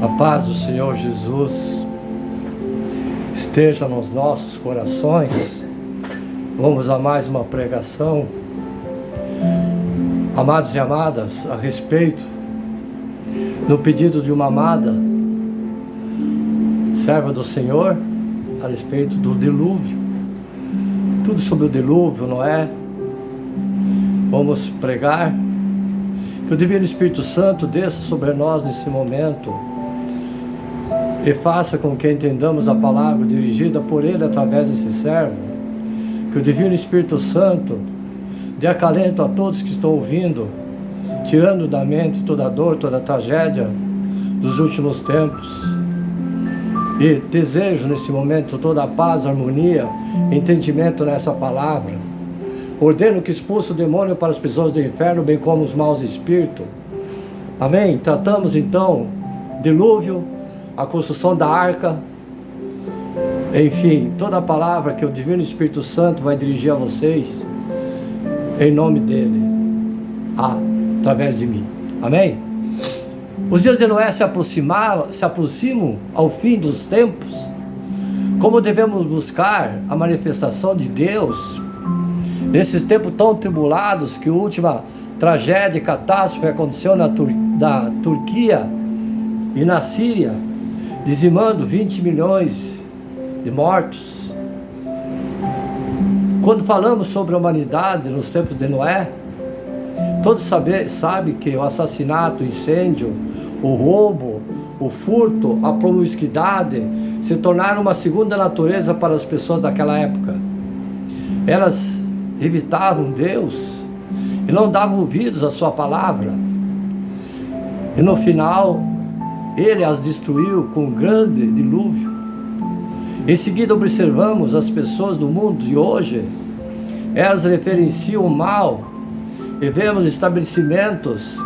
A paz do Senhor Jesus esteja nos nossos corações. Vamos a mais uma pregação, amados e amadas, a respeito do pedido de uma amada serva do Senhor, a respeito do dilúvio. Tudo sobre o dilúvio, Noé. Vamos pregar que o Divino Espírito Santo desça sobre nós nesse momento e faça com que entendamos a palavra dirigida por Ele através desse servo. Que o Divino Espírito Santo dê acalento a todos que estão ouvindo, tirando da mente toda a dor, toda a tragédia dos últimos tempos. E desejo nesse momento toda a paz, harmonia, entendimento nessa palavra. Ordeno que expulse o demônio para as pessoas do inferno, bem como os maus espíritos. Amém? Tratamos então dilúvio, a construção da arca, enfim, toda a palavra que o Divino Espírito Santo vai dirigir a vocês, em nome dele, através de mim. Amém? Os dias de Noé se aproximam ao fim dos tempos. Como devemos buscar a manifestação de Deus nesses tempos tão tribulados, que a última tragédia e catástrofe aconteceu na Turquia e na Síria, dizimando 20 milhões de mortos. Quando falamos sobre a humanidade nos tempos de Noé, todos sabem que o assassinato, o incêndio, o roubo, o furto, a promiscuidade se tornaram uma segunda natureza para as pessoas daquela época. Elas evitavam Deus e não davam ouvidos à sua palavra. E no final, Ele as destruiu com um grande dilúvio. Em seguida observamos as pessoas do mundo de hoje. Elas referenciam o mal e vemos estabelecimentos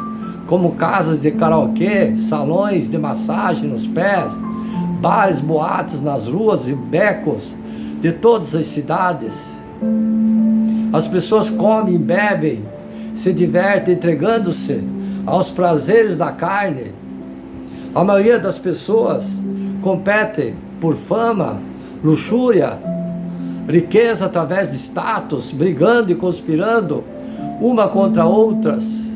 como casas de karaokê, salões de massagem nos pés, bares, boates nas ruas e becos de todas as cidades. As pessoas comem e bebem, se divertem entregando-se aos prazeres da carne. A maioria das pessoas compete por fama, luxúria, riqueza através de status, brigando e conspirando uma contra outras,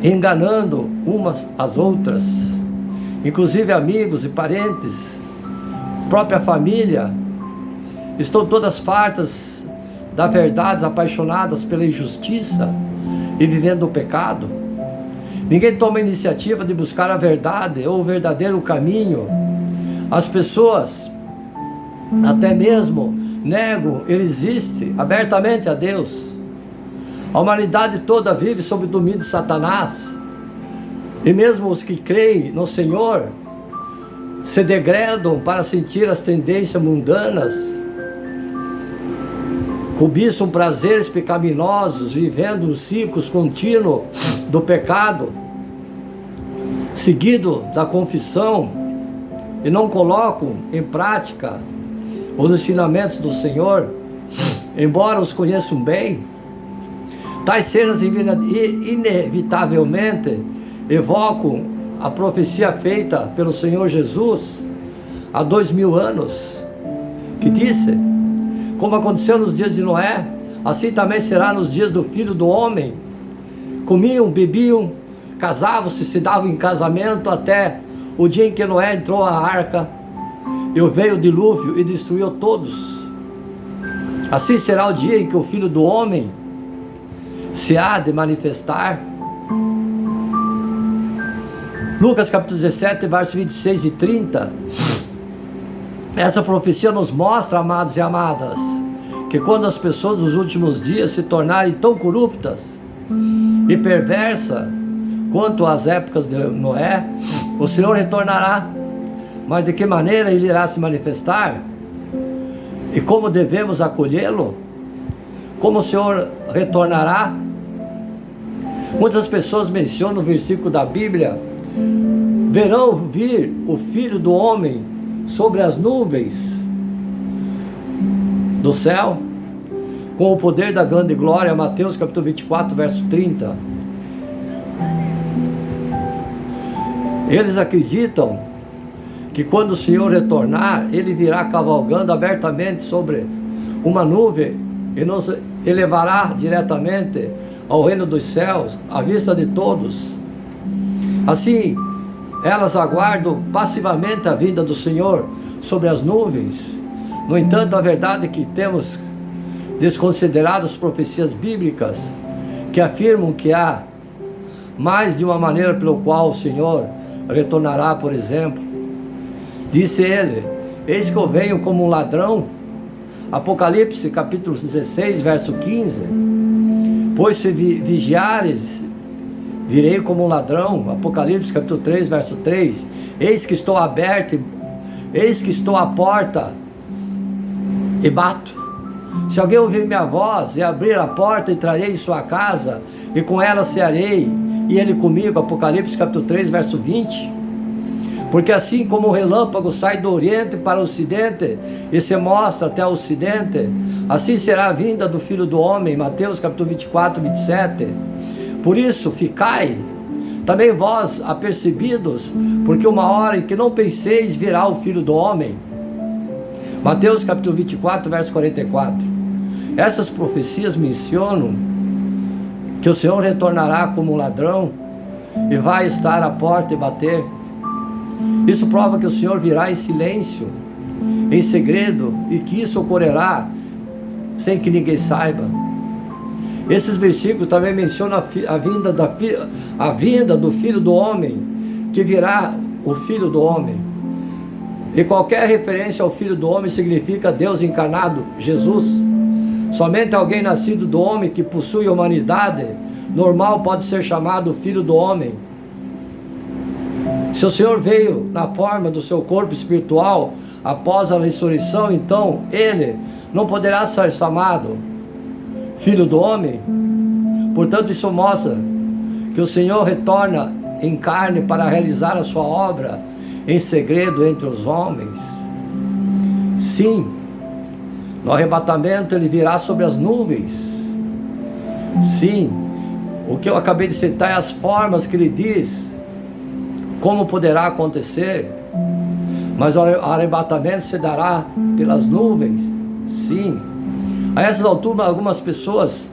enganando umas às outras, inclusive amigos e parentes, própria família, estão todas fartas da verdade, apaixonadas pela injustiça e vivendo o pecado. Ninguém toma a iniciativa de buscar a verdade ou o verdadeiro caminho. As pessoas até mesmo negam ele existe abertamente a Deus. A humanidade toda vive sob o domínio de Satanás. E mesmo os que creem no Senhor se degradam para sentir as tendências mundanas, cobiçam prazeres pecaminosos, vivendo os ciclos contínuos do pecado, seguido da confissão, e não colocam em prática os ensinamentos do Senhor, embora os conheçam bem. Tais cenas inevitavelmente evocam a profecia feita pelo Senhor Jesus há 2000 anos, que disse: como aconteceu nos dias de Noé, assim também será nos dias do Filho do Homem. Comiam, bebiam, casavam-se, se davam em casamento, até o dia em que Noé entrou à arca, e veio o dilúvio e destruiu todos. Assim será o dia em que o Filho do Homem se há de manifestar. Lucas capítulo 17, versos 26 e 30. Essa profecia nos mostra, amados e amadas, que quando as pessoas dos últimos dias se tornarem tão corruptas e perversas quanto às épocas de Noé, o Senhor retornará. Mas de que maneira Ele irá se manifestar? E como devemos acolhê-lo? Como o Senhor retornará? Muitas pessoas mencionam no versículo da Bíblia: verão vir o Filho do Homem sobre as nuvens do céu, com o poder da grande glória. Mateus capítulo 24, verso 30. Eles acreditam que quando o Senhor retornar, Ele virá cavalgando abertamente sobre uma nuvem e nos elevará diretamente ao reino dos céus, à vista de todos. Assim, elas aguardam passivamente a vinda do Senhor sobre as nuvens. No entanto, a verdade é que temos desconsiderado as profecias bíblicas que afirmam que há mais de uma maneira pelo qual o Senhor retornará. Por exemplo, disse ele: eis que eu venho como um ladrão. Apocalipse capítulo 16, verso 15. Pois se vigiares, virei como um ladrão. Apocalipse capítulo 3, verso 3. Eis que estou aberto, eis que estou à porta e bato. Se alguém ouvir minha voz e abrir a porta, entrarei em sua casa e com ela cearei, e ele comigo. Apocalipse capítulo 3, verso 20. Porque assim como o relâmpago sai do oriente para o ocidente e se mostra até o ocidente, assim será a vinda do Filho do Homem. Mateus capítulo 24, 27. Por isso, ficai também vós apercebidos, porque uma hora em que não penseis virá o Filho do Homem. Mateus capítulo 24, verso 44. Essas profecias mencionam que o Senhor retornará como um ladrão e vai estar à porta e bater. Isso prova que o Senhor virá em silêncio, em segredo, e que isso ocorrerá sem que ninguém saiba. Esses versículos também mencionam a vinda do Filho do Homem, que virá o Filho do Homem. E qualquer referência ao Filho do Homem significa Deus encarnado, Jesus. Somente alguém nascido do homem que possui a humanidade normal pode ser chamado Filho do Homem. Se o Senhor veio na forma do seu corpo espiritual após a ressurreição, então Ele não poderá ser chamado Filho do Homem. Portanto, isso mostra que o Senhor retorna em carne para realizar a sua obra em segredo entre os homens. Sim, no arrebatamento Ele virá sobre as nuvens. Sim, o que eu acabei de citar é as formas que Ele diz como poderá acontecer, mas o arrebatamento se dará pelas nuvens. Sim, a essas alturas algumas pessoas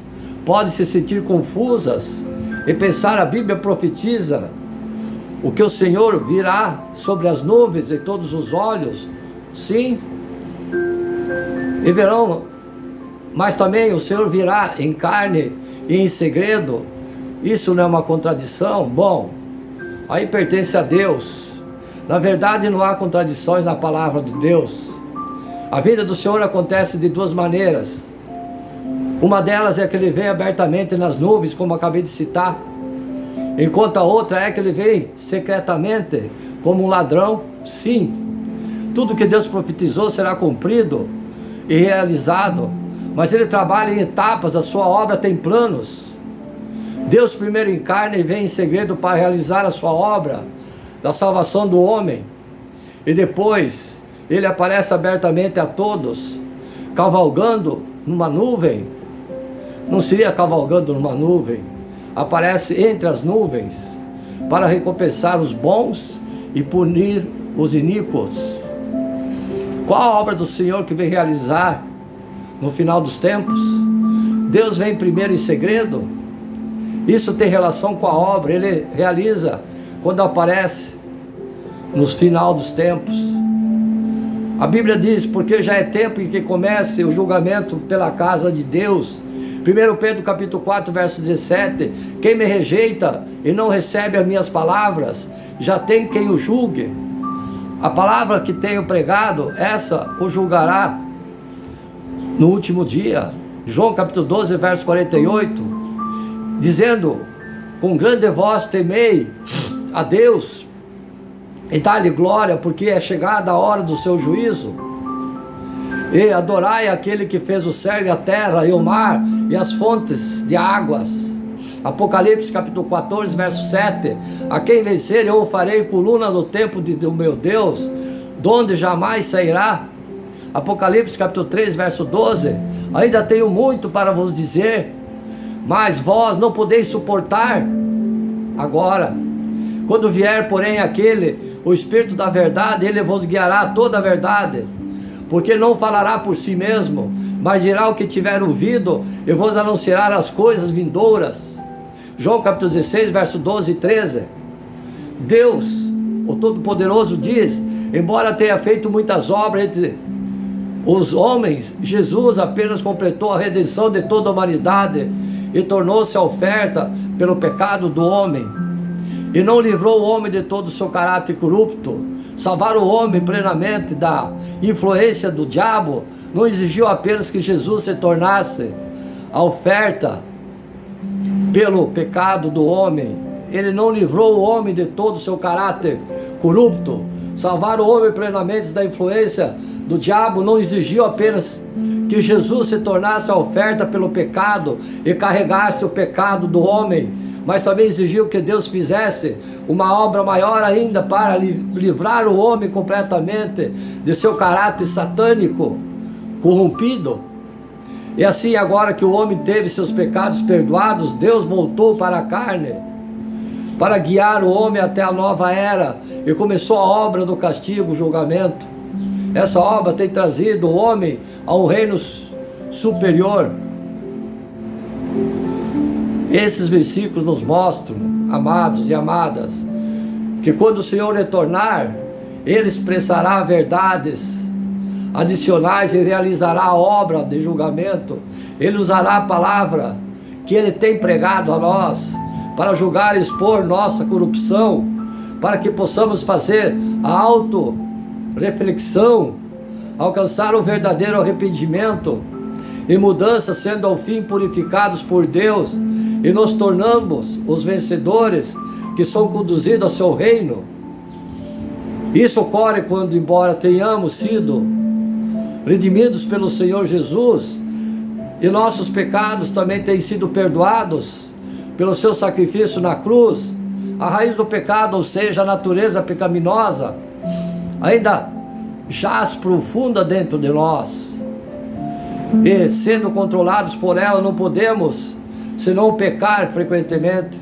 podem se sentir confusas e pensar: a Bíblia profetiza o que o Senhor virá sobre as nuvens e todos os olhos. Sim, e verão, mas também o Senhor virá em carne e em segredo. Isso não é uma contradição? Bom, aí pertence a Deus. Na verdade, não há contradições na palavra de Deus. A vinda do Senhor acontece de duas maneiras. Uma delas é que Ele vem abertamente nas nuvens, como acabei de citar, enquanto a outra é que Ele vem secretamente, como um ladrão. Sim, tudo que Deus profetizou será cumprido e realizado, mas Ele trabalha em etapas. A sua obra tem planos. Deus primeiro encarna e vem em segredo para realizar a sua obra da salvação do homem, e depois Ele aparece abertamente a todos, cavalgando numa nuvem. Não seria cavalgando numa nuvem, aparece entre as nuvens para recompensar os bons e punir os iníquos. Qual a obra do Senhor que vem realizar no final dos tempos? Deus vem primeiro em segredo. Isso tem relação com a obra. Ele realiza quando aparece no final dos tempos. A Bíblia diz: porque já é tempo em que comece o julgamento pela casa de Deus. 1 Pedro capítulo 4, verso 17. Quem me rejeita e não recebe as minhas palavras, já tem quem o julgue. A palavra que tenho pregado, essa o julgará no último dia. João capítulo 12, verso 48. Dizendo: com grande voz temei a Deus e dá-lhe glória, porque é chegada a hora do seu juízo. E adorai aquele que fez o céu e a terra e o mar e as fontes de águas. Apocalipse capítulo 14, verso 7. A quem vencer eu o farei coluna do templo do meu Deus, donde jamais sairá. Apocalipse capítulo 3, verso 12. Ainda tenho muito para vos dizer, mas vós não podeis suportar agora. Quando vier, porém, o Espírito da verdade, ele vos guiará a toda a verdade, porque não falará por si mesmo, mas dirá o que tiver ouvido, e vos anunciará as coisas vindouras. João capítulo 16, verso 12 e 13. Deus, o Todo-Poderoso, diz: embora tenha feito muitas obras entre os homens, Jesus apenas completou a redenção de toda a humanidade e tornou-se a oferta pelo pecado do homem. E não livrou o homem de todo o seu caráter corrupto. Salvar o homem plenamente da influência do diabo não exigiu apenas que Jesus se tornasse a oferta pelo pecado do homem. Ele não livrou o homem de todo o seu caráter corrupto. Salvar o homem plenamente da influência do diabo não exigiu apenas que Jesus se tornasse a oferta pelo pecado e carregasse o pecado do homem, mas também exigiu que Deus fizesse uma obra maior ainda para livrar o homem completamente de seu caráter satânico, corrompido. E assim, agora que o homem teve seus pecados perdoados, Deus voltou para a carne, para guiar o homem até a nova era, e começou a obra do castigo, o julgamento. Essa obra tem trazido o homem a um reino superior. Esses versículos nos mostram, amados e amadas, que quando o Senhor retornar, Ele expressará verdades adicionais e realizará a obra de julgamento. Ele usará a palavra que Ele tem pregado a nós para julgar e expor nossa corrupção, para que possamos fazer a auto-reflexão, alcançar o verdadeiro arrependimento e mudança, sendo ao fim purificados por Deus, e nos tornamos os vencedores que são conduzidos ao seu reino. Isso ocorre quando, embora tenhamos sido redimidos pelo Senhor Jesus, e nossos pecados também têm sido perdoados pelo seu sacrifício na cruz, a raiz do pecado, ou seja, a natureza pecaminosa, ainda jaz profunda dentro de nós, e sendo controlados por ela, não podemos senão pecar frequentemente.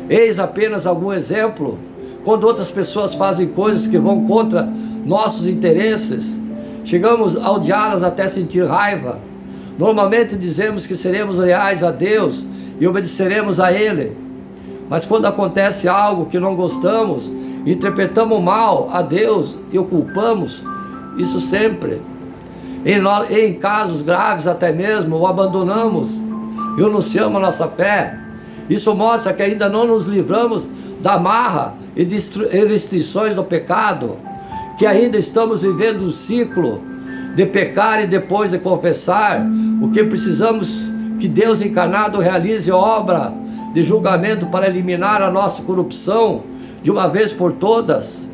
Eis apenas algum exemplo: quando outras pessoas fazem coisas que vão contra nossos interesses, chegamos a odiá-las até sentir raiva. Normalmente dizemos que seremos leais a Deus e obedeceremos a Ele, mas quando acontece algo que não gostamos, interpretamos mal a Deus e o culpamos. Isso sempre. Em casos graves até mesmo o abandonamos e renunciamos a nossa fé. Isso mostra que ainda não nos livramos da marra e restrições do pecado, que ainda estamos vivendo um ciclo de pecar, e depois de confessar o que precisamos, que Deus encarnado realize obra de julgamento para eliminar a nossa corrupção de uma vez por todas.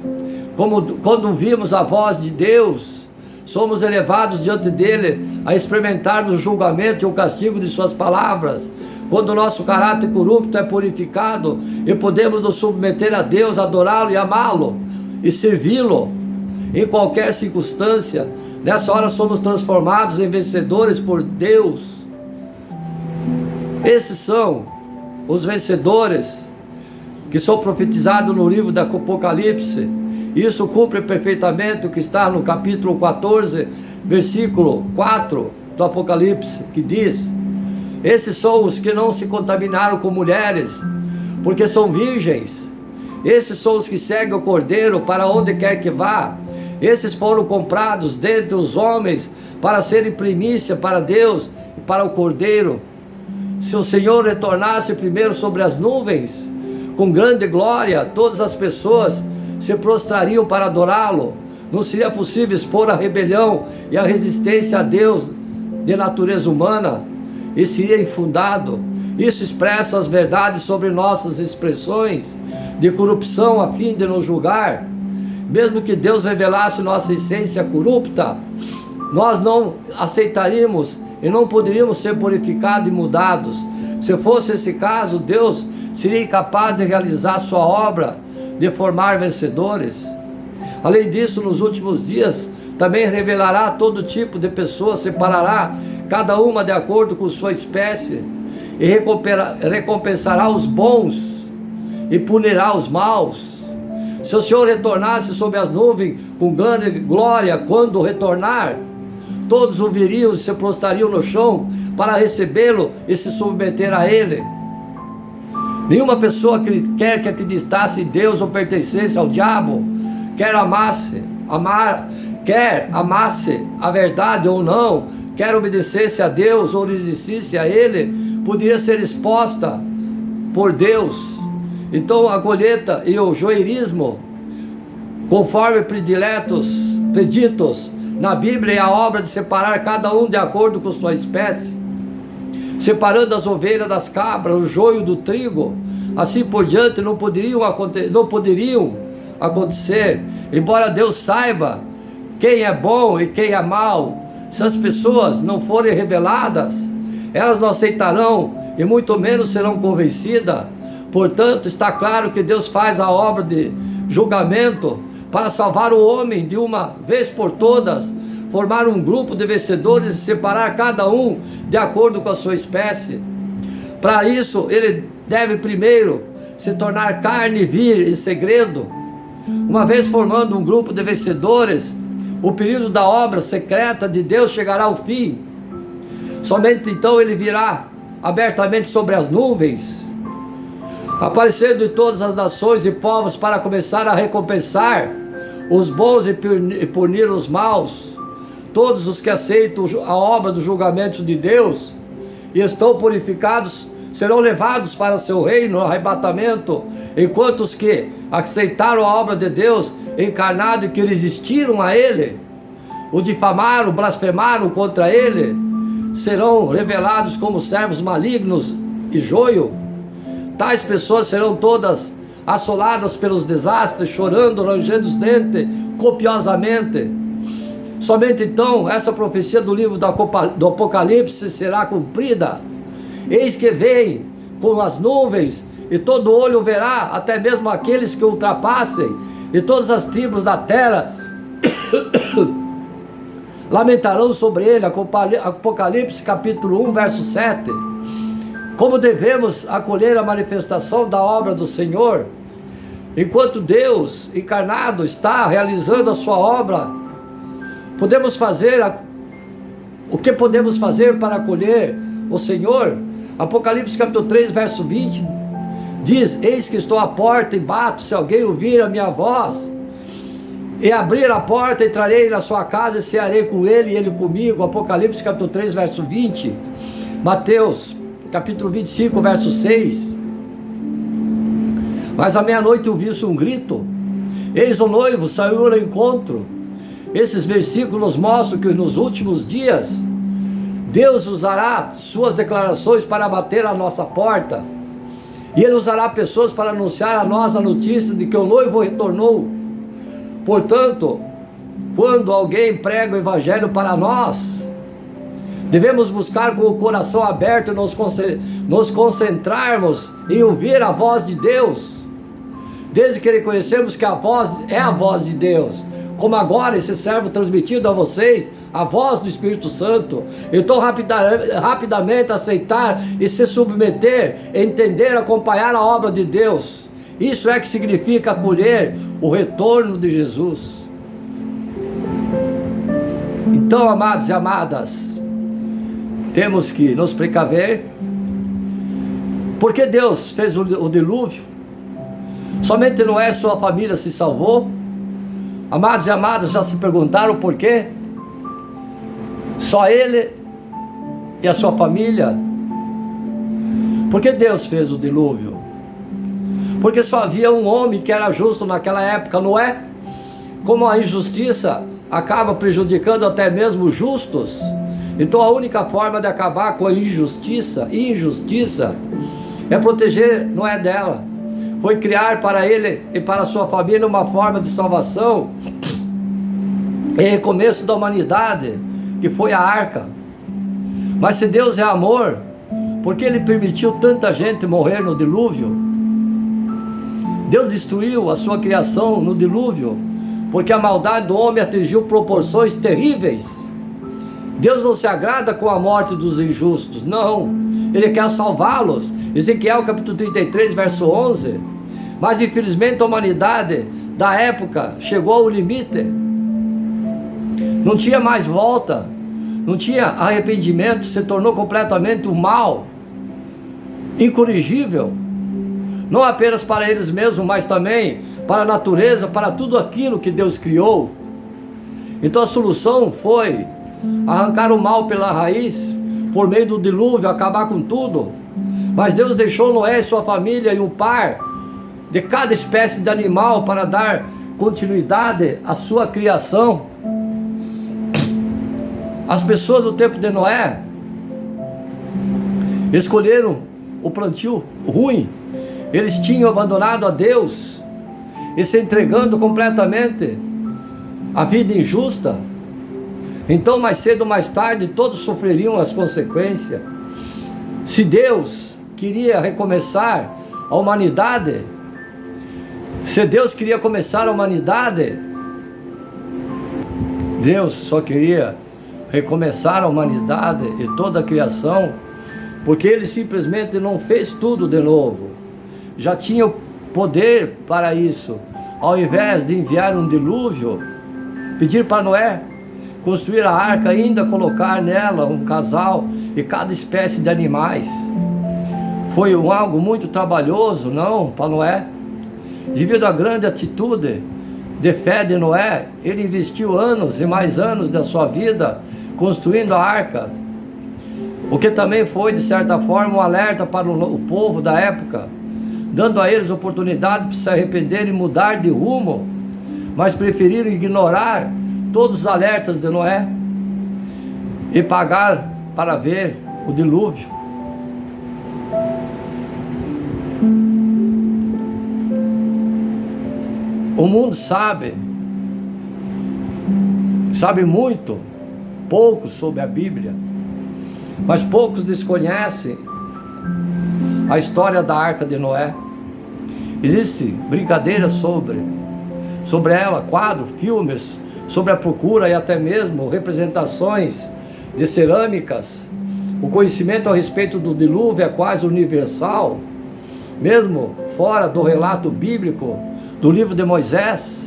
Quando ouvimos a voz de Deus, somos elevados diante dele a experimentarmos o julgamento e o castigo de suas palavras. Quando o nosso caráter corrupto é purificado e podemos nos submeter a Deus, adorá-lo e amá-lo e servi-lo em qualquer circunstância, nessa hora somos transformados em vencedores por Deus. Esses são os vencedores que são profetizados no livro do Apocalipse. Isso cumpre perfeitamente o que está no capítulo 14, versículo 4 do Apocalipse, que diz: esses são os que não se contaminaram com mulheres, porque são virgens. Esses são os que seguem o Cordeiro para onde quer que vá. Esses foram comprados dentre os homens para serem primícia para Deus e para o Cordeiro. Se o Senhor retornasse primeiro sobre as nuvens, com grande glória, todas as pessoas se prostrariam para adorá-lo. Não seria possível expor a rebelião e a resistência a Deus de natureza humana, e seria infundado. Isso expressa as verdades sobre nossas expressões de corrupção, a fim de nos julgar. Mesmo que Deus revelasse nossa essência corrupta, nós não aceitaríamos e não poderíamos ser purificados e mudados. Se fosse esse caso, Deus seria incapaz de realizar sua obra de formar vencedores. Além disso, nos últimos dias também revelará todo tipo de pessoas, separará cada uma de acordo com sua espécie, e recompensará os bons e punirá os maus. Se o Senhor retornasse sobre as nuvens com grande glória, quando retornar, todos o viriam e se prostrariam no chão para recebê-lo e se submeter a ele. Nenhuma pessoa que quer que acreditasse em Deus ou pertencesse ao diabo, quer amasse a verdade ou não, quer obedecesse a Deus ou resistisse a ele, poderia ser exposta por Deus. Então a colheita e o joeirismo, conforme preditos na Bíblia, é a obra de separar cada um de acordo com sua espécie, separando as ovelhas das cabras, o joio do trigo, assim por diante, não poderiam acontecer, embora Deus saiba quem é bom e quem é mau. Se as pessoas não forem reveladas, elas não aceitarão e muito menos serão convencidas. Portanto, está claro que Deus faz a obra de julgamento para salvar o homem de uma vez por todas, formar um grupo de vencedores e separar cada um de acordo com a sua espécie. Para isso, ele deve primeiro se tornar carne e vir em segredo. Uma vez formando um grupo de vencedores, o período da obra secreta de Deus chegará ao fim. Somente então ele virá abertamente sobre as nuvens, aparecendo em todas as nações e povos para começar a recompensar os bons e punir os maus. Todos os que aceitam a obra do julgamento de Deus e estão purificados serão levados para seu reino no arrebatamento, enquanto os que aceitaram a obra de Deus encarnado e que resistiram a ele, o difamaram, blasfemaram contra ele, serão revelados como servos malignos e joio. Tais pessoas serão todas assoladas pelos desastres, chorando, rangendo os dentes copiosamente. Somente então essa profecia do livro do Apocalipse será cumprida. Eis que vem com as nuvens, e todo olho verá, até mesmo aqueles que ultrapassem, e todas as tribos da terra lamentarão sobre ele. Apocalipse capítulo 1, verso 7. Como devemos acolher a manifestação da obra do Senhor? Enquanto Deus encarnado está realizando a sua obra, o que podemos fazer para acolher o Senhor? Apocalipse capítulo 3, verso 20 diz: eis que estou à porta e bato, se alguém ouvir a minha voz e abrir a porta, entrarei na sua casa e cearei com ele e ele comigo. Apocalipse capítulo 3, verso 20. Mateus capítulo 25, verso 6. Mas à meia-noite ouviu-se um grito: eis o noivo, saiu ao encontro. Esses versículos mostram que nos últimos dias Deus usará suas declarações para bater a nossa porta, e Ele usará pessoas para anunciar a nós a notícia de que o noivo retornou. Portanto, quando alguém prega o evangelho para nós, devemos buscar com o coração aberto e nos concentrarmos em ouvir a voz de Deus, desde que reconhecemos que a voz é a voz de Deus, como agora esse servo transmitido a vocês, a voz do Espírito Santo. Então rapidamente aceitar e se submeter, entender, acompanhar a obra de Deus. Isso é que significa acolher o retorno de Jesus. Então, amados e amadas, temos que nos precaver. Porque Deus fez o dilúvio? Somente Noé e sua família se salvou? Amados e amadas, já se perguntaram por quê? Só ele e a sua família? Por que Deus fez o dilúvio? Porque só havia um homem que era justo naquela época, Noé. Como a injustiça acaba prejudicando até mesmo os justos, então a única forma de acabar com a injustiça é proteger Noé dela. Foi criar para ele e para a sua família uma forma de salvação em recomeço da humanidade, que foi a arca. Mas se Deus é amor, por que Ele permitiu tanta gente morrer no dilúvio? Deus destruiu a sua criação no dilúvio porque a maldade do homem atingiu proporções terríveis. Deus não se agrada com a morte dos injustos, não. Ele quer salvá-los. Ezequiel capítulo 33, verso 11. Mas infelizmente a humanidade da época chegou ao limite. Não tinha mais volta, não tinha arrependimento, se tornou completamente o mal, incorrigível, não apenas para eles mesmos, mas também para a natureza, para tudo aquilo que Deus criou. Então a solução foi arrancar o mal pela raiz, por meio do dilúvio, acabar com tudo. Mas Deus deixou Noé e sua família e um par de cada espécie de animal para dar continuidade à sua criação. As pessoas do tempo de Noé escolheram o plantio ruim. Eles tinham abandonado a Deus e se entregando completamente à vida injusta. Então, mais cedo ou mais tarde, todos sofreriam as consequências. Se Deus queria recomeçar a humanidade, se Deus queria começar a humanidade, Deus só queria recomeçar a humanidade e toda a criação, porque Ele simplesmente não fez tudo de novo. Já tinha o poder para isso. Ao invés de enviar um dilúvio, pedir para Noé construir a arca, ainda colocar nela um casal e cada espécie de animais. Foi algo muito trabalhoso, não, para Noé. Devido à grande atitude de fé de Noé, ele investiu anos e mais anos da sua vida construindo a arca, o que também foi, de certa forma, um alerta para o povo da época, dando a eles oportunidade de se arrepender e mudar de rumo, mas preferiram ignorar todos os alertas de Noé e pagar para ver o dilúvio. O mundo sabe muito, pouco sobre a Bíblia, mas poucos desconhecem a história da Arca de Noé. Existe brincadeira sobre ela, quadros, filmes, sobre a procura e até mesmo representações de cerâmicas. O conhecimento a respeito do dilúvio é quase universal, mesmo fora do relato bíblico do livro de Moisés.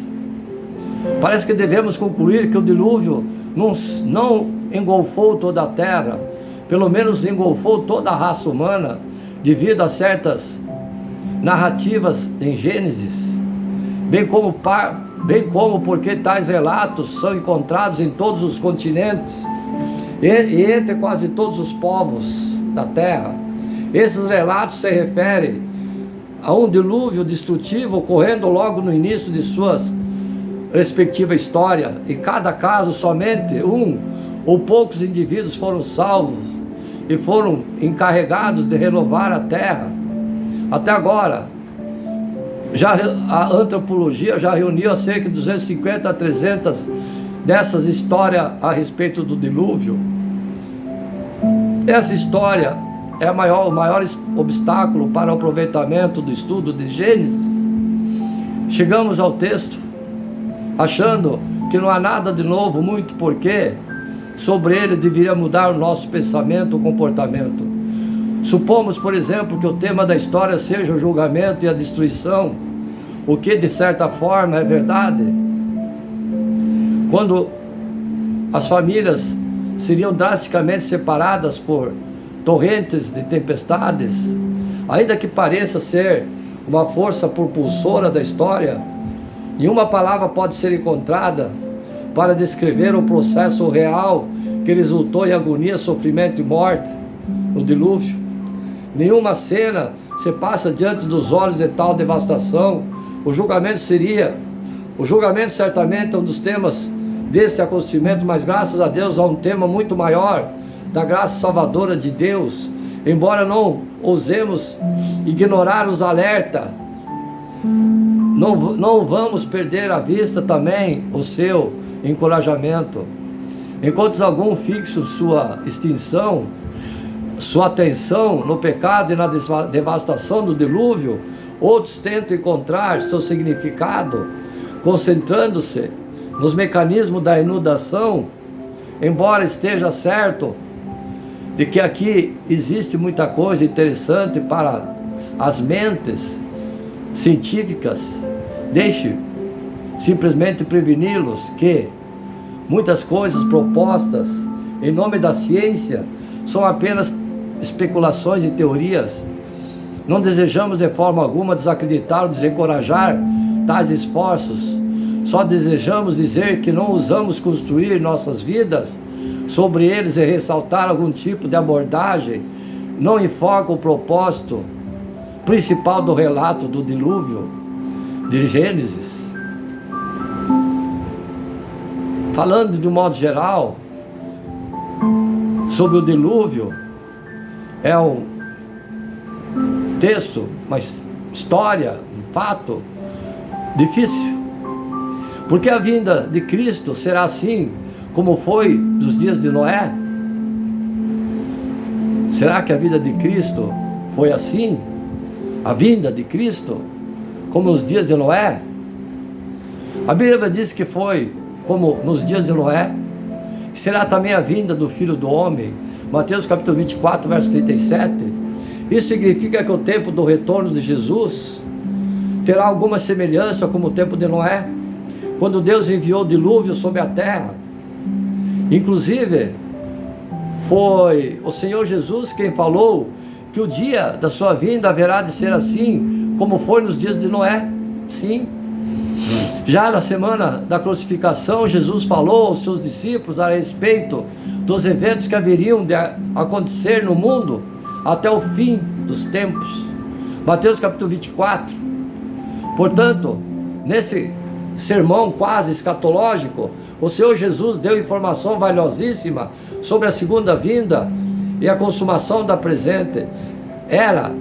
Parece que devemos concluir que o dilúvio não engolfou toda a terra, pelo menos engolfou toda a raça humana, devido a certas narrativas em Gênesis, bem como porque tais relatos são encontrados em todos os continentes e entre quase todos os povos da terra. Esses relatos se referem a um dilúvio destrutivo ocorrendo logo no início de suas respectivas histórias. Em cada caso, somente um ou poucos indivíduos foram salvos e foram encarregados de renovar a terra. Até agora, a antropologia já reuniu cerca de 250 a 300 dessas histórias a respeito do dilúvio. Essa história é o maior obstáculo para o aproveitamento do estudo de Gênesis. Chegamos ao texto achando que não há nada de novo, muito porque sobre ele deveria mudar o nosso pensamento, o comportamento. Supomos, por exemplo, que o tema da história seja o julgamento e a destruição, o que de certa forma é verdade. Quando as famílias seriam drasticamente separadas por torrentes de tempestades, ainda que pareça ser uma força propulsora da história, nenhuma palavra pode ser encontrada para descrever o processo real que resultou em agonia, sofrimento e morte no dilúvio. Nenhuma cena se passa diante dos olhos de tal devastação. O julgamento certamente é um dos temas deste acontecimento, mas graças a Deus há um tema muito maior, da graça salvadora de Deus. Embora não ousemos ignorar os alertas, não vamos perder à vista também o seu encorajamento. Enquanto alguns fixam sua extinção, sua atenção no pecado e na devastação do dilúvio, outros tentam encontrar seu significado concentrando-se nos mecanismos da inundação. Embora esteja certo de que aqui existe muita coisa interessante para as mentes científicas, deixe simplesmente preveni-los que muitas coisas propostas em nome da ciência são apenas especulações e teorias. Não desejamos de forma alguma desacreditar ou desencorajar tais esforços. Só desejamos dizer que não ousamos construir nossas vidas sobre eles e ressaltar algum tipo de abordagem. Não enfoca o propósito principal do relato do dilúvio de Gênesis. Falando de um modo geral sobre o dilúvio, é um texto, uma história, um fato difícil, porque a vinda de Cristo será assim como foi dos dias de Noé? Será que a vida de Cristo foi assim? A vinda de Cristo como nos dias de Noé? A Bíblia diz que foi como nos dias de Noé, que será também a vinda do Filho do Homem. Mateus capítulo 24, verso 37. Isso significa que o tempo do retorno de Jesus terá alguma semelhança com o tempo de Noé, quando Deus enviou o dilúvio sobre a terra. Inclusive, foi o Senhor Jesus quem falou que o dia da sua vinda haverá de ser assim, como foi nos dias de Noé. Sim. Já na semana da crucificação, Jesus falou aos seus discípulos a respeito dos eventos que haveriam de acontecer no mundo até o fim dos tempos. Mateus capítulo 24. Portanto, nesse sermão quase escatológico, o Senhor Jesus deu informação valiosíssima sobre a segunda vinda e a consumação da presente. Era,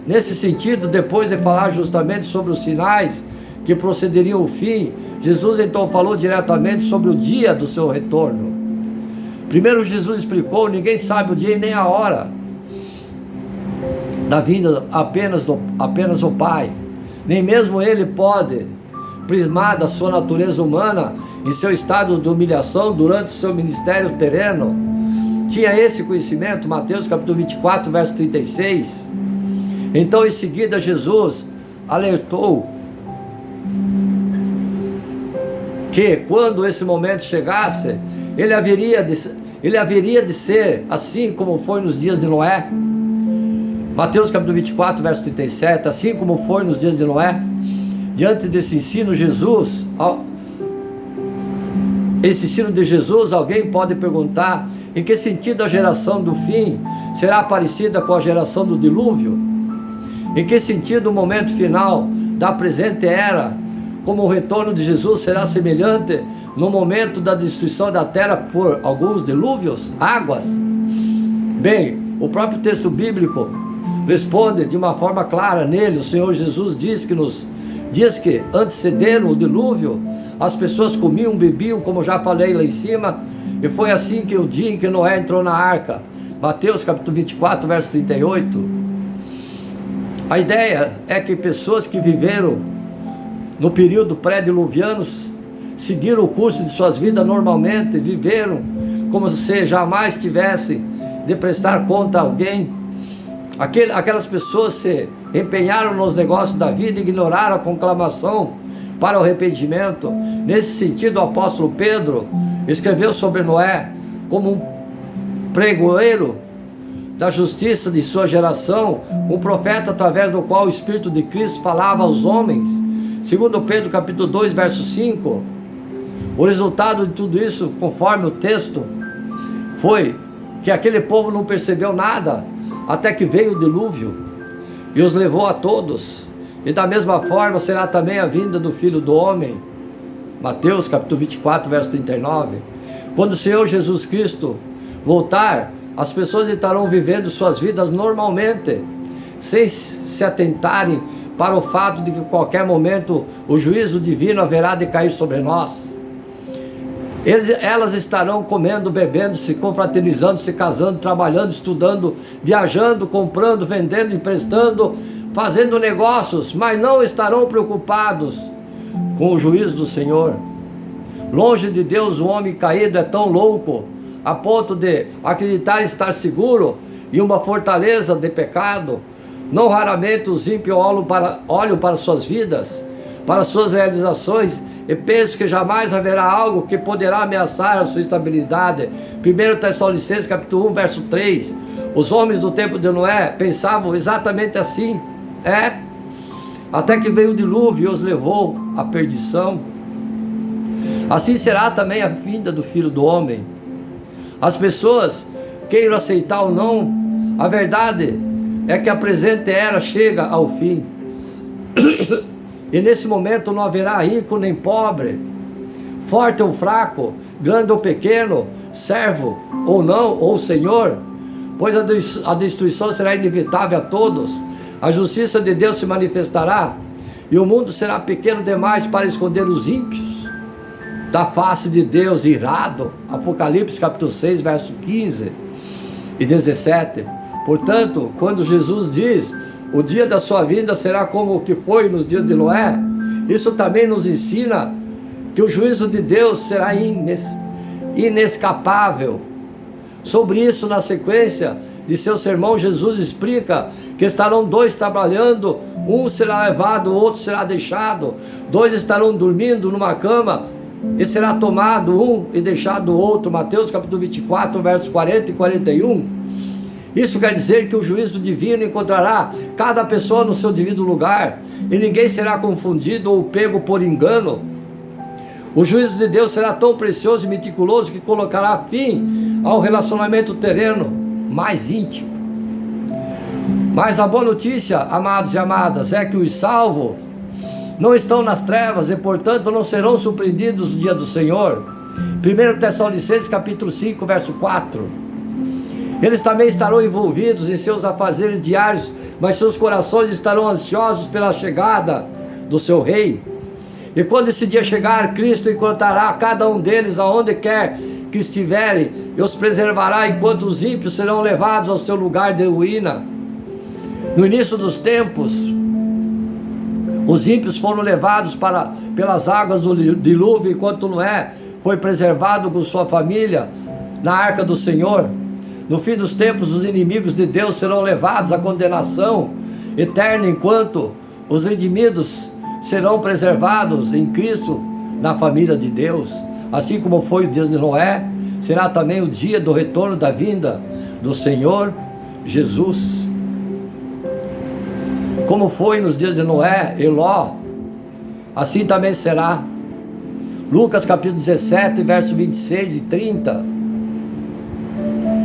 nesse sentido, depois de falar justamente sobre os sinais que procederiam o fim, Jesus então falou diretamente sobre o dia do seu retorno. Primeiro Jesus explicou: ninguém sabe o dia e nem a hora da vinda, apenas o Pai. Nem mesmo Ele pode prismar da sua natureza humana em seu estado de humilhação durante o seu ministério terreno. Tinha esse conhecimento. Mateus capítulo 24, verso 36. Então em seguida Jesus alertou que quando esse momento chegasse, ele haveria de ser assim como foi nos dias de Noé. Mateus capítulo 24, verso 37, assim como foi nos dias de Noé. Diante desse ensino de Jesus, alguém pode perguntar: em que sentido a geração do fim será parecida com a geração do dilúvio? Em que sentido o momento final da presente era, como o retorno de Jesus, será semelhante no momento da destruição da terra por alguns dilúvios, águas? Bem, o próprio texto bíblico responde de uma forma clara. Nele, o Senhor Jesus diz que nos dias que antecederam o dilúvio, as pessoas comiam, bebiam, como já falei lá em cima, e foi assim que o dia em que Noé entrou na arca. Mateus capítulo 24, verso 38. A ideia é que pessoas que viveram no período pré-diluviano seguiram o curso de suas vidas normalmente, viveram como se jamais tivessem de prestar conta a alguém. Aquelas pessoas se empenharam nos negócios da vida e ignoraram a conclamação para o arrependimento. Nesse sentido, o apóstolo Pedro escreveu sobre Noé como um pregoeiro da justiça de sua geração, um profeta através do qual o Espírito de Cristo falava aos homens. Segundo Pedro capítulo 2, verso 5, o resultado de tudo isso, conforme o texto, foi que aquele povo não percebeu nada, até que veio o dilúvio e os levou a todos. E da mesma forma será também a vinda do Filho do Homem. Mateus capítulo 24, verso 39. Quando o Senhor Jesus Cristo voltar, as pessoas estarão vivendo suas vidas normalmente, sem se atentarem para o fato de que em qualquer momento o juízo divino haverá de cair sobre nós. Elas estarão comendo, bebendo, se confraternizando, se casando, trabalhando, estudando, viajando, comprando, vendendo, emprestando, fazendo negócios, mas não estarão preocupados com o juízo do Senhor. Longe de Deus, o homem caído é tão louco a ponto de acreditar estar seguro em uma fortaleza de pecado, Não raramente os ímpios olham para suas vidas, para suas realizações, e penso que jamais haverá algo que poderá ameaçar a sua estabilidade. 1 Tessalonicenses capítulo 1, verso 3. Os homens do tempo de Noé pensavam exatamente assim. Até que veio o dilúvio e os levou à perdição. Assim será também a vinda do Filho do Homem. As pessoas queiram aceitar ou não, a verdade é que a presente era chega ao fim. E nesse momento não haverá rico nem pobre, forte ou fraco, grande ou pequeno, servo ou não, ou senhor, pois a destruição será inevitável a todos. A justiça de Deus se manifestará, e o mundo será pequeno demais para esconder os ímpios da face de Deus irado. Apocalipse capítulo 6, verso 15 e 17. Portanto, quando Jesus diz: o dia da sua vinda será como o que foi nos dias de Noé, isso também nos ensina que o juízo de Deus será inescapável. Sobre isso, na sequência de seu sermão, Jesus explica que estarão dois trabalhando, um será levado, o outro será deixado. Dois estarão dormindo numa cama, e será tomado um e deixado o outro. Mateus capítulo 24, versos 40 e 41. Isso quer dizer que o juízo divino encontrará cada pessoa no seu devido lugar, e ninguém será confundido ou pego por engano. O juízo de Deus será tão precioso e meticuloso que colocará fim ao relacionamento terreno mais íntimo. Mas a boa notícia, amados e amadas, é que os salvos não estão nas trevas e, portanto, não serão surpreendidos no dia do Senhor. 1 Tessalonicenses capítulo 5, verso 4. Eles também estarão envolvidos em seus afazeres diários, mas seus corações estarão ansiosos pela chegada do seu Rei. E quando esse dia chegar, Cristo encontrará cada um deles aonde quer que estiverem, e os preservará, enquanto os ímpios serão levados ao seu lugar de ruína. No início dos tempos, os ímpios foram levados pelas águas do dilúvio, enquanto Noé foi preservado com sua família na arca do Senhor. No fim dos tempos, os inimigos de Deus serão levados à condenação eterna, enquanto os redimidos serão preservados em Cristo na família de Deus. Assim como foi o dia de Noé, será também o dia do retorno da vinda do Senhor Jesus. Como foi nos dias de Noé e Ló, assim também será. Lucas capítulo 17, verso 26 e 30.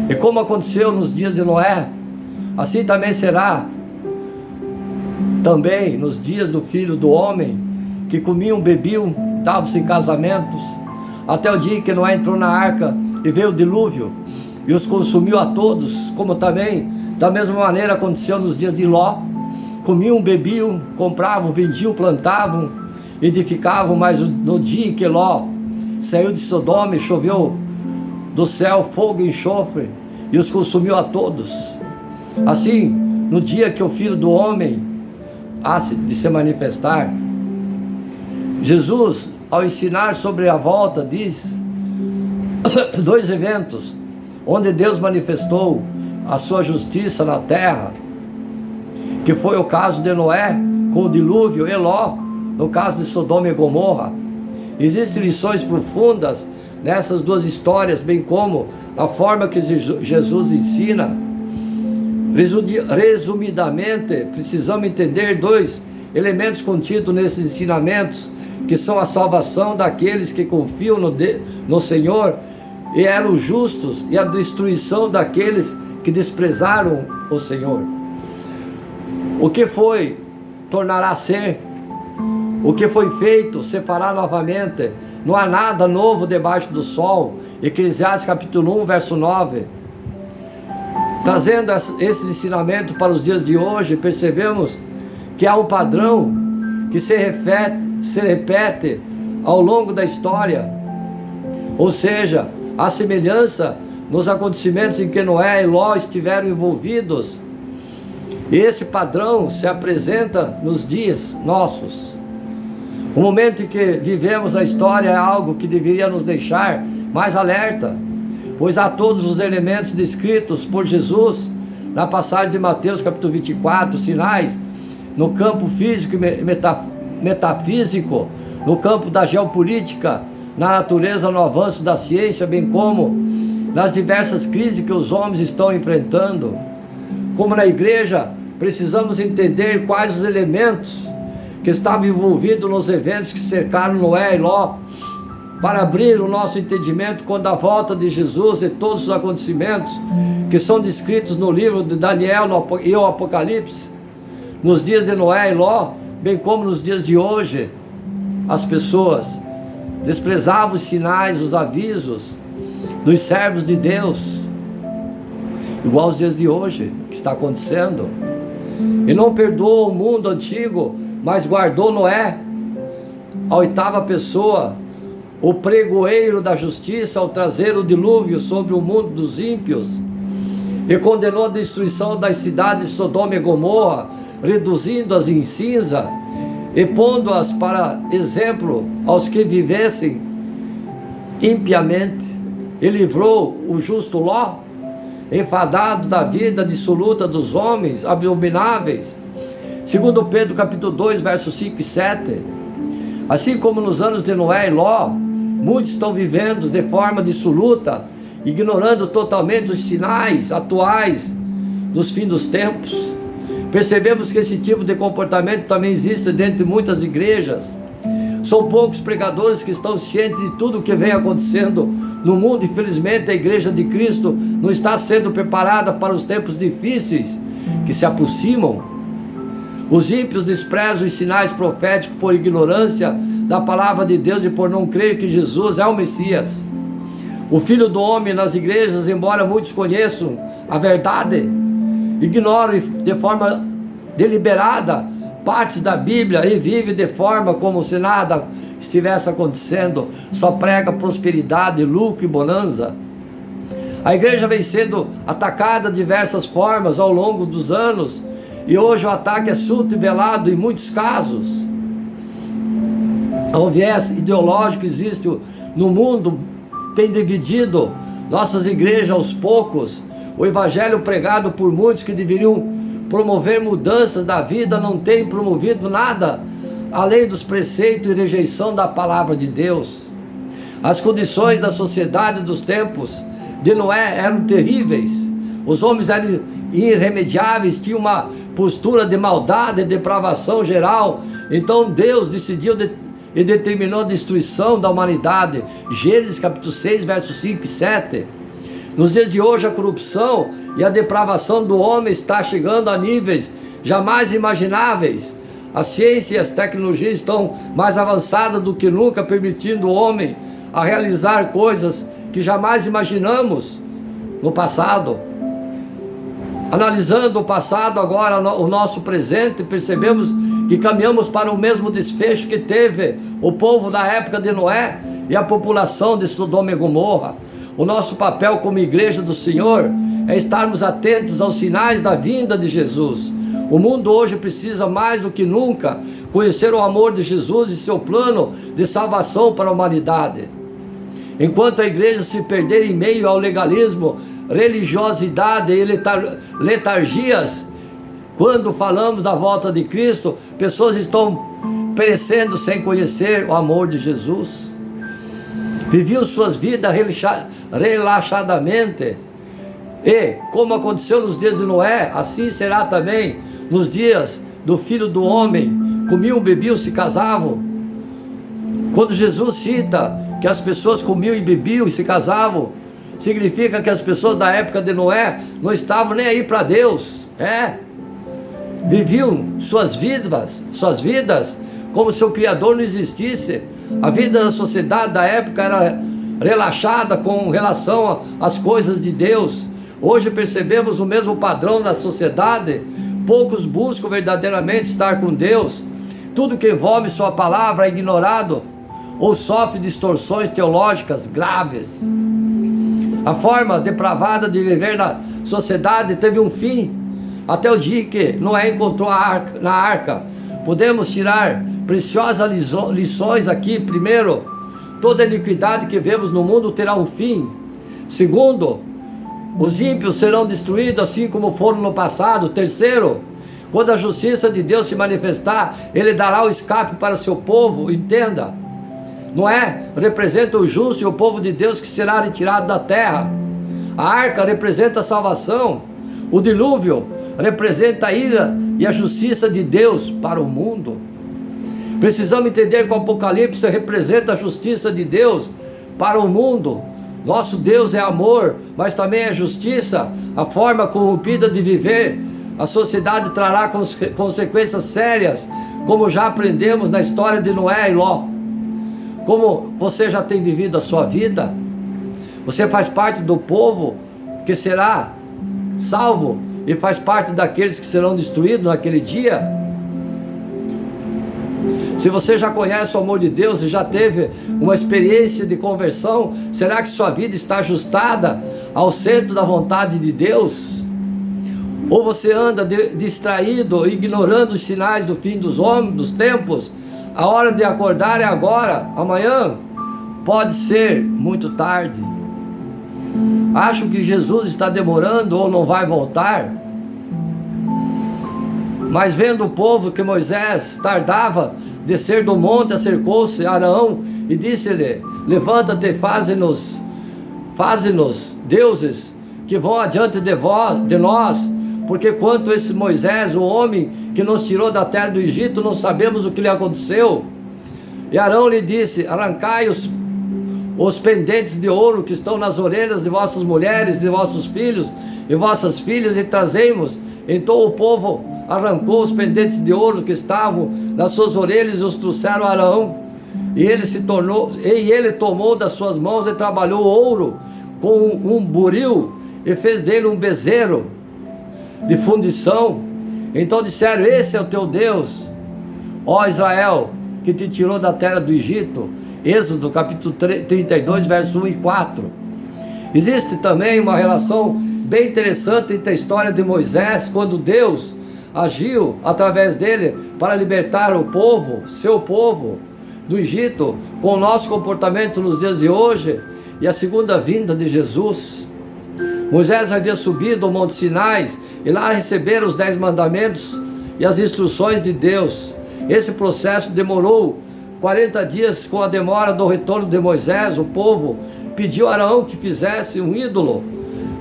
E como aconteceu nos dias de Noé, assim também será também nos dias do Filho do Homem, que comiam, bebiam, davam-se em casamentos, até o dia que Noé entrou na arca e veio o dilúvio e os consumiu a todos. Como também da mesma maneira aconteceu nos dias de Ló. Comiam, bebiam, compravam, vendiam, plantavam, edificavam, mas no dia em que Ló saiu de Sodoma e choveu do céu fogo e enxofre e os consumiu a todos. Assim, no dia que o Filho do Homem há de se manifestar, Jesus, ao ensinar sobre a volta, diz dois eventos onde Deus manifestou a sua justiça na terra, que foi o caso de Noé com o dilúvio, e Ló no caso de Sodoma e Gomorra. Existem lições profundas nessas duas histórias, bem como a forma que Jesus ensina. Resumidamente, precisamos entender dois elementos contidos nesses ensinamentos, que são a salvação daqueles que confiam no Senhor e eram justos, e a destruição daqueles que desprezaram o Senhor. O que foi, tornará a ser. O que foi feito, se fará novamente. Não há nada novo debaixo do sol. Eclesiastes capítulo 1, verso 9. Trazendo esses ensinamentos para os dias de hoje, percebemos que há um padrão que se repete ao longo da história. Ou seja, a semelhança nos acontecimentos em que Noé e Ló estiveram envolvidos. Esse padrão se apresenta nos dias nossos. O momento em que vivemos a história é algo que deveria nos deixar mais alerta, pois há todos os elementos descritos por Jesus na passagem de Mateus capítulo 24, sinais no campo físico e metafísico, no campo da geopolítica, na natureza, no avanço da ciência, bem como nas diversas crises que os homens estão enfrentando. Como na igreja, precisamos entender quais os elementos que estavam envolvidos nos eventos que cercaram Noé e Ló, para abrir o nosso entendimento quando a volta de Jesus e todos os acontecimentos que são descritos no livro de Daniel e o Apocalipse, nos dias de Noé e Ló, bem como nos dias de hoje. As pessoas desprezavam os sinais, os avisos dos servos de Deus, igual aos dias de hoje, que está acontecendo. E não perdoou o mundo antigo, mas guardou Noé, a oitava pessoa, o pregoeiro da justiça, ao trazer o dilúvio sobre o mundo dos ímpios, e condenou a destruição das cidades de Sodoma e Gomorra, reduzindo-as em cinza, e pondo-as para exemplo aos que vivessem impiamente. E livrou o justo Ló, enfadado da vida dissoluta dos homens abomináveis. Segundo Pedro capítulo 2, versos 5 e 7. Assim como nos anos de Noé e Ló, muitos estão vivendo de forma dissoluta, ignorando totalmente os sinais atuais dos fins dos tempos. Percebemos que esse tipo de comportamento também existe dentro de muitas igrejas. São poucos pregadores que estão cientes de tudo o que vem acontecendo no mundo. Infelizmente, a igreja de Cristo não está sendo preparada para os tempos difíceis que se aproximam. Os ímpios desprezam os sinais proféticos por ignorância da palavra de Deus e por não crer que Jesus é o Messias, o Filho do Homem. Nas igrejas, embora muitos conheçam a verdade, ignoram de forma deliberada partes da Bíblia e vive de forma como se nada estivesse acontecendo. Só prega prosperidade, lucro e bonança. A igreja vem sendo atacada de diversas formas ao longo dos anos, e hoje o ataque é súbito e velado em muitos casos. O viés ideológico que existe no mundo tem dividido nossas igrejas aos poucos. O evangelho pregado por muitos que deveriam promover mudanças da vida não tem promovido nada além dos preceitos e rejeição da palavra de Deus. As condições da sociedade dos tempos de Noé eram terríveis. Os homens eram irremediáveis, tinham uma postura de maldade e depravação geral. Então Deus decidiu e determinou a destruição da humanidade. Gênesis capítulo 6, versos 5 e 7. Nos dias de hoje, a corrupção e a depravação do homem está chegando a níveis jamais imagináveis. A ciência e as tecnologias estão mais avançadas do que nunca, permitindo o homem a realizar coisas que jamais imaginamos no passado. Analisando o passado, agora o nosso presente, percebemos que caminhamos para o mesmo desfecho que teve o povo da época de Noé e a população de Sodoma e Gomorra. O nosso papel como igreja do Senhor é estarmos atentos aos sinais da vinda de Jesus. O mundo hoje precisa mais do que nunca conhecer o amor de Jesus e seu plano de salvação para a humanidade. Enquanto a igreja se perder em meio ao legalismo, religiosidade e letargias, quando falamos da volta de Cristo, pessoas estão perecendo sem conhecer o amor de Jesus. Viviam suas vidas relaxadamente, e como aconteceu nos dias de Noé, assim será também nos dias do Filho do Homem. Comiam, bebiam, se casavam. Quando Jesus cita que as pessoas comiam e bebiam e se casavam, significa que as pessoas da época de Noé não estavam nem aí para Deus. Viviam suas vidas como se o Criador não existisse. A vida da sociedade da época era relaxada com relação às coisas de Deus. Hoje percebemos o mesmo padrão na sociedade. Poucos buscam verdadeiramente estar com Deus. Tudo que envolve sua palavra é ignorado ou sofre distorções teológicas graves. A forma depravada de viver na sociedade teve um fim, até o dia que Noé encontrou na arca. Podemos tirar preciosas lições aqui. Primeiro, toda iniquidade que vemos no mundo terá um fim. Segundo, Os ímpios serão destruídos assim como foram no passado. Terceiro, quando a justiça de Deus se manifestar, Ele dará o escape para o seu povo. Entenda, Noé representa o justo e o povo de Deus que será retirado da terra. A arca representa a salvação. O dilúvio representa a ira e a justiça de Deus para o mundo. Precisamos entender que o Apocalipse representa a justiça de Deus para o mundo. Nosso Deus é amor, mas também é justiça. A forma corrompida de viver, a sociedade trará consequências sérias, como já aprendemos na história de Noé e Ló. Como você já tem vivido a sua vida? Você faz parte do povo que será salvo e faz parte daqueles que serão destruídos naquele dia? Se você já conhece o amor de Deus e já teve uma experiência de conversão, será que sua vida está ajustada ao centro da vontade de Deus? Ou você anda distraído, ignorando os sinais do fim dos homens, dos tempos? A hora de acordar é agora, amanhã pode ser muito tarde. Acho que Jesus está demorando ou não vai voltar? Mas vendo o povo que Moisés tardava descer do monte, acercou-se a Arão e disse-lhe: levanta-te, faze-nos deuses que vão adiante de nós, porque quanto esse Moisés, o homem que nos tirou da terra do Egito, não sabemos o que lhe aconteceu. E Arão lhe disse: arrancai os pendentes de ouro que estão nas orelhas de vossas mulheres, de vossos filhos e vossas filhas, e trazemos. Então o povo arrancou os pendentes de ouro que estavam nas suas orelhas e os trouxeram a Arão. E ele tomou das suas mãos e trabalhou ouro com um buril e fez dele um bezerro de fundição. Então disseram: esse é o teu Deus, ó Israel, que te tirou da terra do Egito. Êxodo capítulo 32, verso 1 e 4. Existe também uma relação bem interessante entre a história de Moisés, quando Deus agiu através dele para libertar o povo, seu povo, do Egito, com o nosso comportamento nos dias de hoje, e a segunda vinda de Jesus. Moisés havia subido ao Monte Sinai e lá receberam os 10 mandamentos e as instruções de Deus. Esse processo demorou 40 dias. Com a demora do retorno de Moisés, o povo pediu a Arão que fizesse um ídolo,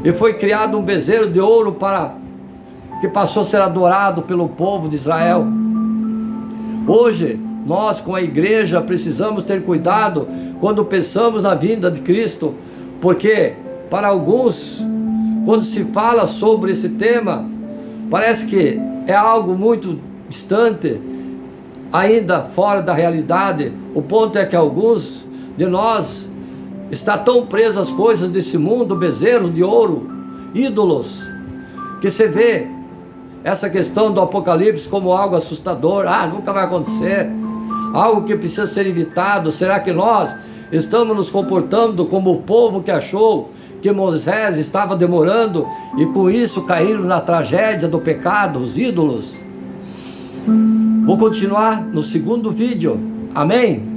e foi criado um bezerro de ouro que passou a ser adorado pelo povo de Israel. Hoje, nós com a igreja precisamos ter cuidado quando pensamos na vinda de Cristo, porque para alguns, quando se fala sobre esse tema, parece que é algo muito distante, ainda fora da realidade. O ponto é que alguns de nós está tão presos às coisas desse mundo, bezerros de ouro, ídolos, que você vê essa questão do Apocalipse como algo assustador. Nunca vai acontecer, algo que precisa ser evitado. Será que nós estamos nos comportando como o povo que achou que Moisés estava demorando e com isso caíram na tragédia do pecado, os ídolos? Vou continuar no segundo vídeo. Amém?